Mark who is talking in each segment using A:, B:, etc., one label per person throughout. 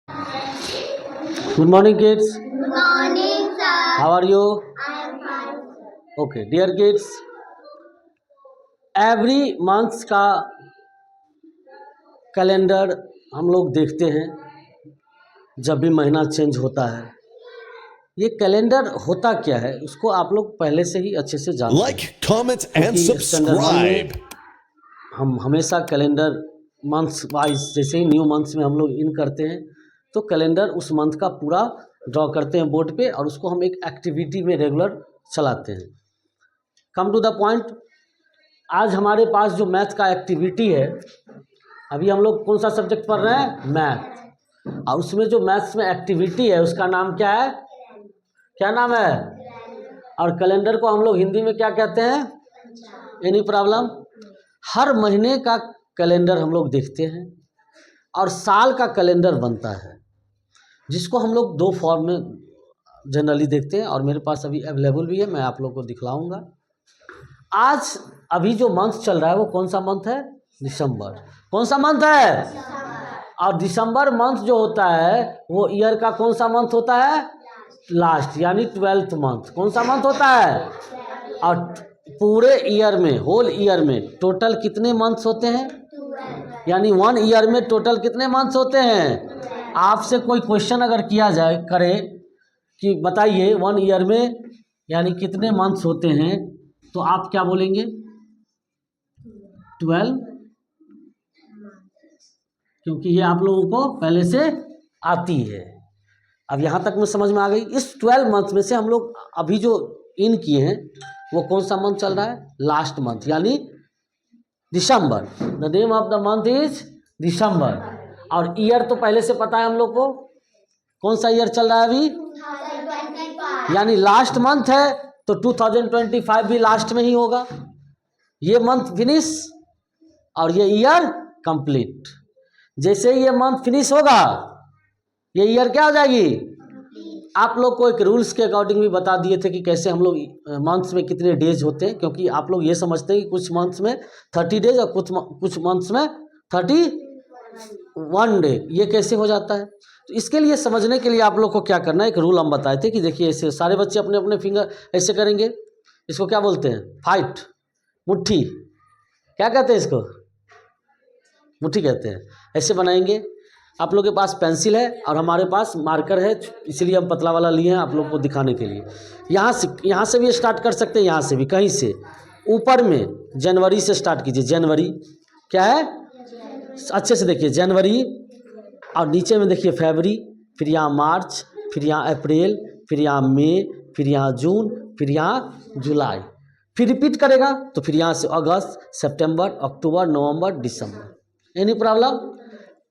A: Good morning, kids.
B: Good morning, sir.
A: How are you?
B: I am fine.
A: Okay, dear kids. Every months का calendar हम लोग देखते हैं जब भी महीना चेंज होता है। ये कैलेंडर होता क्या है उसको आप लोग पहले से ही अच्छे से जानते हैं।
C: Like, comment, and
A: क्योंकि स्टैंडर्ड वन में
C: subscribe.
A: हम हमेशा कैलेंडर मंथ्स वाइज जैसे ही न्यू मंथ्स में हम लोग इन करते हैं तो कैलेंडर उस मंथ का पूरा ड्रॉ करते हैं बोर्ड पे और उसको हम एक एक्टिविटी में रेगुलर चलाते हैं। कम टू द पॉइंट, आज हमारे पास जो मैथ का एक्टिविटी है, अभी हम लोग कौन सा सब्जेक्ट पढ़ रहे हैं? मैथ। और उसमें जो मैथ्स में एक्टिविटी है उसका नाम क्या है? क्या नाम है? और कैलेंडर को हम लोग हिंदी में क्या कहते हैं? Any problem? हर महीने का कैलेंडर हम लोग देखते हैं और साल का कैलेंडर बनता है, जिसको हम लोग दो फॉर्म में जनरली देखते हैं और मेरे पास अभी अवेलेबल भी है, मैं आप लोग को दिखलाऊंगा। आज अभी जो मंथ चल रहा है वो कौन सा मंथ है? दिसंबर। कौन सा मंथ है? और दिसंबर मंथ जो होता है वो ईयर का कौन सा मंथ होता है? लास्ट, यानी 12th मंथ। कौन सा मंथ होता है? और पूरे ईयर में, होल ईयर में टोटल कितने मंथ्स होते हैं? यानी 1 ईयर में टोटल कितने मंथ्स होते हैं? आपसे कोई क्वेश्चन अगर किया जाए करे कि बताइए 1 ईयर में यानी कितने मंथ्स होते हैं, तो आप क्या बोलेंगे? 12, क्योंकि ये आप लोगों को पहले से आती है। अब यहाँ तक में समझ में आ गई। इस 12 मंथ में से हम लोग अभी जो इन किए हैं वो कौन सा मंथ चल रहा है? लास्ट मंथ, यानी दिसंबर। The name of the month is December. और ईयर तो पहले से पता है हम लोग को, कौन सा ईयर चल रहा है अभी?
B: 2025.
A: यानी लास्ट मंथ है तो 2025 भी लास्ट में ही होगा। ये मंथ फिनिश और ये ईयर कंप्लीट। जैसे ही ये मंथ फिनिश होगा ये ईयर क्या हो जाएगी? आप लोग को एक रूल्स के अकॉर्डिंग भी बता दिए थे कि कैसे हम लोग मंथ्स में कितने डेज होते हैं, क्योंकि आप लोग ये समझते हैं कि कुछ मंथ्स में 30 डेज और कुछ मंथ्स में 31 डे। ये कैसे हो जाता है? तो इसके लिए समझने के लिए आप लोग को क्या करना है, एक रूल हम बताए थे कि देखिए ऐसे सारे बच्चे अपने अपने फिंगर ऐसे करेंगे। इसको क्या बोलते हैं? फाइट, मुट्ठी। क्या कहते हैं इसको? मुट्ठी कहते हैं। ऐसे बनाएंगे। आप लोग के पास पेंसिल है और हमारे पास मार्कर है, इसलिए हम पतला वाला लिए हैं आप लोग को दिखाने के लिए। यहाँ से भी स्टार्ट कर सकते हैं, यहाँ से भी, कहीं से। ऊपर में जनवरी से स्टार्ट कीजिए। जनवरी क्या है? अच्छे से देखिए, जनवरी। और नीचे में देखिए फरवरी, फिर यहाँ मार्च, फिर यहाँ अप्रैल, फिर यहाँ मई, फिर यहाँ जून, फिर यहाँ जुलाई। फिर रिपीट करेगा तो फिर यहाँ से अगस्त, सितंबर, अक्टूबर, नवंबर, दिसंबर। Any problem?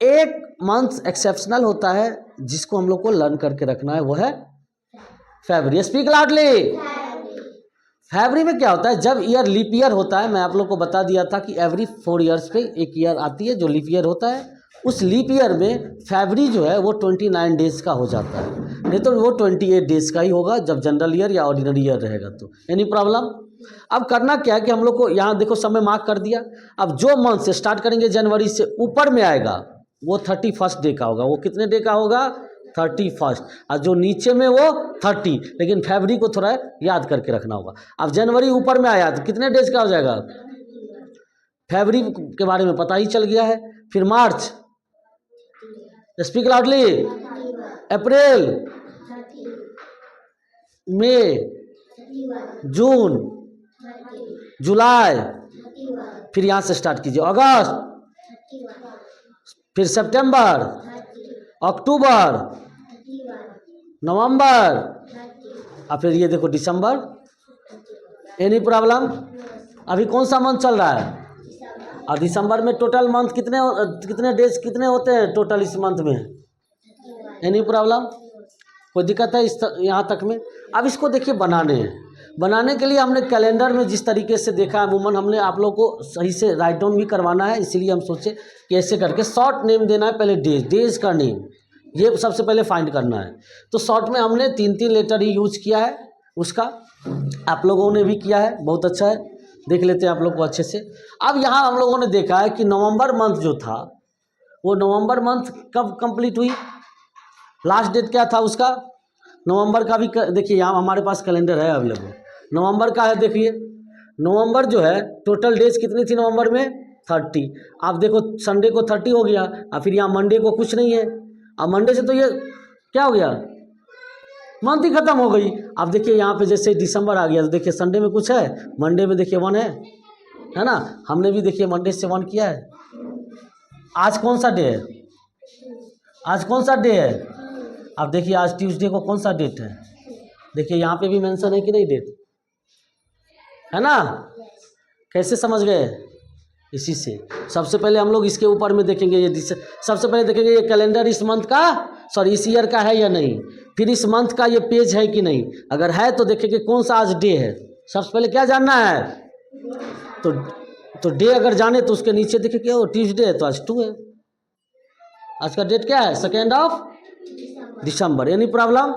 A: एक मंथ एक्सेप्शनल होता है जिसको हम लोग को लर्न करके रखना है, वो है फरवरी। Speak loudly. फरवरी में क्या होता है? जब ईयर लीप ईयर होता है, मैं आप लोग को बता दिया था कि एवरी 4 ईयर्स पे एक ईयर आती है जो लीप ईयर होता है। उस लीप ईयर में फरवरी जो है वो 29 डेज का हो जाता है, नहीं तो वो 28 डेज का ही होगा जब जनरल ईयर या ऑर्डिनरी ईयर रहेगा तो। Any problem? अब करना क्या है कि हम लोग को यहाँ देखो समय मार्क कर दिया। अब जो मंथ से स्टार्ट करेंगे जनवरी से ऊपर में आएगा वो 31 डे का होगा। वो कितने डे का होगा? 31। और जो नीचे में वो 30, लेकिन फरवरी को थोड़ा याद करके रखना होगा। अब जनवरी ऊपर में आया तो कितने डेज का हो जाएगा? फरवरी के बारे में पता ही चल गया है। फिर मार्च, स्पीक लाउडली। अप्रैल, मई, जून, जुलाई, फिर यहाँ से स्टार्ट कीजिए अगस्त, फिर सितंबर, अक्टूबर, नवंबर, और फिर ये देखो दिसंबर। Any problem? अभी कौन सा मंथ चल रहा है? और दिसंबर में टोटल मंथ कितने डेज कितने होते हैं टोटल इस मंथ में? Any problem? कोई दिक्कत है यहाँ तक में? अब इसको देखिए बनाने के लिए हमने कैलेंडर में जिस तरीके से देखा है, अमूमन हमने आप लोग को सही से राइट डाउन भी करवाना है, इसीलिए हम सोचे कि ऐसे करके शॉर्ट नेम देना है। पहले डेज का नेम ये सबसे पहले फाइंड करना है। तो शॉर्ट में हमने 3 लेटर ही यूज किया है उसका, आप लोगों ने भी किया है, बहुत अच्छा है। देख लेते हैं आप लोग को अच्छे से। अब यहाँ हम लोगों ने देखा है कि नवंबर मंथ जो था वो नवंबर मंथ कब कंप्लीट हुई? लास्ट डेट क्या था उसका? नवंबर का भी देखिए यहाँ हमारे पास कैलेंडर है अवेलेबल। नवंबर का है, देखिए नवंबर जो है टोटल डेज कितनी थी नवंबर में? 30। आप देखो संडे को 30 हो गया और फिर यहाँ मंडे को कुछ नहीं है। अब मंडे से तो ये क्या हो गया? मंथ ही खत्म हो गई। अब देखिए यहाँ पे जैसे दिसंबर आ गया तो देखिए संडे में कुछ है, मंडे में देखिए 1 है ना। हमने भी देखिए मंडे से 1 किया है। आज कौन सा डे है? आज कौन सा डे है? अब देखिए आज ट्यूसडे को कौन सा डेट है? देखिए यहाँ पे भी मेंशन है कि नहीं डेट, है ना। कैसे समझ गए? इसी से सबसे पहले हम लोग इसके ऊपर में देखेंगे, ये सबसे पहले देखेंगे ये कैलेंडर इस मंथ का, सॉरी इस ईयर का है या नहीं। फिर इस मंथ का ये पेज है कि नहीं, अगर है तो देखेंगे कौन सा आज डे है। सबसे पहले क्या जानना है? तो डे अगर जाने तो उसके नीचे देखेंगे क्या, ट्यूसडे है तो आज 2 है। आज का डेट क्या है? 2 दिसंबर। एनी प्रॉब्लम,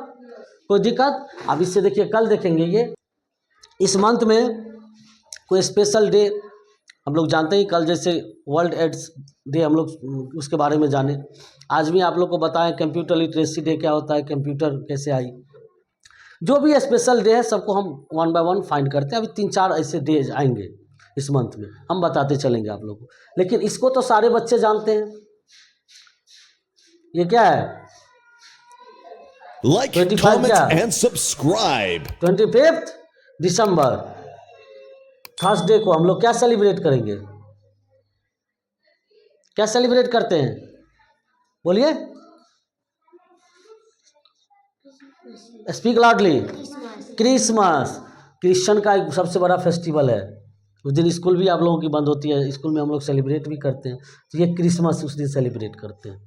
A: कोई दिक्कत? अब इससे देखिए कल देखेंगे ये इस मंथ में कोई स्पेशल डे हम लोग जानते हैं। कल जैसे वर्ल्ड एड्स डे हम लोग उसके बारे में जाने। आज भी आप लोग को बताएं कंप्यूटर लिटरेसी डे क्या होता है, कंप्यूटर कैसे आई, जो भी स्पेशल डे है सबको हम 1 बाय 1 फाइंड करते हैं। अभी 3-4 ऐसे डे आएंगे इस मंथ में, हम बताते चलेंगे आप लोग को। लेकिन इसको तो सारे बच्चे जानते हैं। ये क्या है?
C: Like,
A: 25
C: comment,
A: क्या?
C: and subscribe.
A: 25 दिसंबर थर्सडे को हम लोग क्या सेलिब्रेट करेंगे? क्या सेलिब्रेट करते हैं? बोलिए, स्पीक लाउडली। क्रिसमस क्रिश्चियन का एक सबसे बड़ा फेस्टिवल है। उस दिन स्कूल भी आप लोगों की बंद होती है, स्कूल में हम लोग सेलिब्रेट भी करते हैं। तो ये क्रिसमस उस दिन सेलिब्रेट करते हैं।